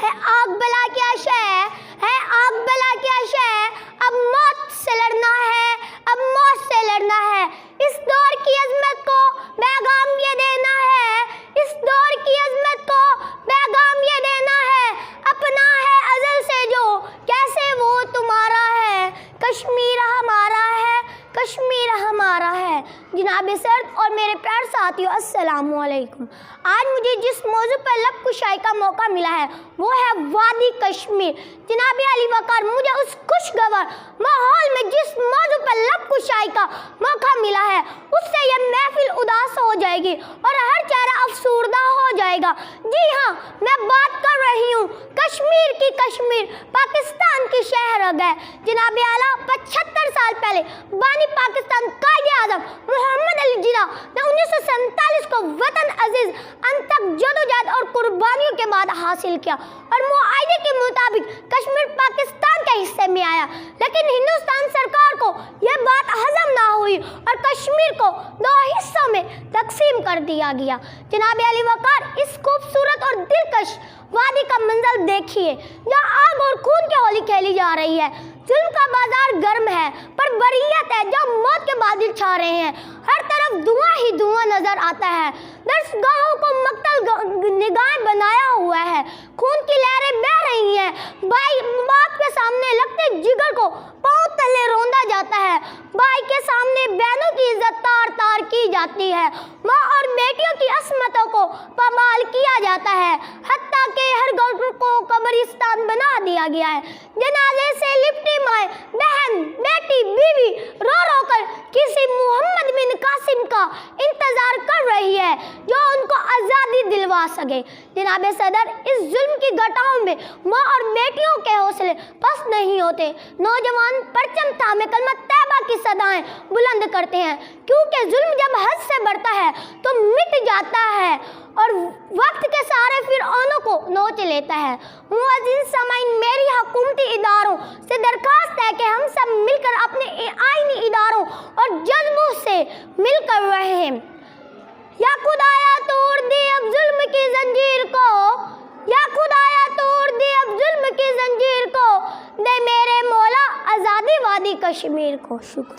ہے آگ بلا کیا شے ہے آگ بلا کیا شے اب موت سے لڑنا ہے اب موت سے لڑنا ہے اس دور کی عظمت کو پیغام یہ دینا ہے اس دور کی عظمت کو پیغام یہ دینا ہے اپنا ہے ازل سے جو کیسے وہ تمہارا ہے کشمیر ہمارا ہے کشمیر ہمارا ہے۔ جناب سرد اور میرے پیارے ساتھیوں السلام علیکم۔ آج مجھے جس موضوع پر لب کشائی کا موقع ملا ہے وہ ہے وادی کشمیر۔ جناب علی وقار مجھے اس خوشگوار ماحول میں جس موضوع پر لب کشائی کا موقع ملا ہے اس سے یہ محفل اداس ہو جائے گی اور ہر چہرہ افسردہ ہو جائے گا۔ جی ہاں، میں بات کر رہی ہوں کشمیر کی، کشمیر پاکستان کی شہرگ ہے۔ جناب اعلیٰ 75 سال پہلے بانی پاکستان قائد اعظم محمد علی جناح نے 1947 کو وطن عزیز ان تک جدوجہد اور قربانیوں کے بعد حاصل کیا اور معاہدے کے مطابق کشمیر پاکستان کے حصے میں آیا، لیکن ہندوستان سرکار کو یہ بات ہضم نہ ہوئی اور کشمیر کو 2 حصوں میں تقسیم کر دیا گیا۔ جناب علی وقار اس خوبصورت اور دلکش وادی کا منظر دیکھیے جہاں آگ اور خون کی ہولی کھیلی جا رہی ہے۔ ظلم کا بازار گرم ہے پر بریت ہے جہاں موت کے بادل چھا رہے ہیں، ہر طرف دھواں ہی دھواں نظر آتا ہے۔ درسگاہوں کو مقتل نگاہیں بنایا ہوا ہے، خون کی لہریں بہہ رہی ہیں، بھائی باپ کے سامنے لگتے جگر کو پاؤں تلے روندا جاتا ہے، بھائی کے سامنے بہنوں کی عزت تار تار کی جاتی ہے، ماں اور بیٹیوں کی عصمتوں کو پامال کیا جاتا ہے، حتیٰ کہ ہر گھر کو قبرستان بنا دیا گیا ہے۔ جنازے سے لپٹی مائیں، بہن، بیٹی، بیوی رو رو کر کسی محمد بن قاسم کا انتظار کر رہی ہے جو ان کو آزادی دلوا سکے۔ جناب صدر، اس ظلم کی گھٹاؤں میں ماں اور بیٹیوں کے حوصلے پست نہیں ہوتے۔ نوجوان پرچم تھامے کلمہ طیبہ کی صدائیں بلند کرتے ہیں کیونکہ ظلم جب حد سے بڑھتا ہے تو مٹ جاتا ہے اور وقت کے سارے فرعونوں کو نوچ لیتا ہے۔ معزز سامعین، میری حکومتی اداروں سے درخواست ہے کہ ہم سب مل کر اپنے آئینی اداروں اور جذبوں سے مل کر رہیں۔ یا خدایا توڑ دے اب ظلم کی زنجیر کو، یا خدایا توڑ دے اب ظلم کی زنجیر کو، دے میرے مولا آزادی وادی کشمیر کو۔ شکریہ۔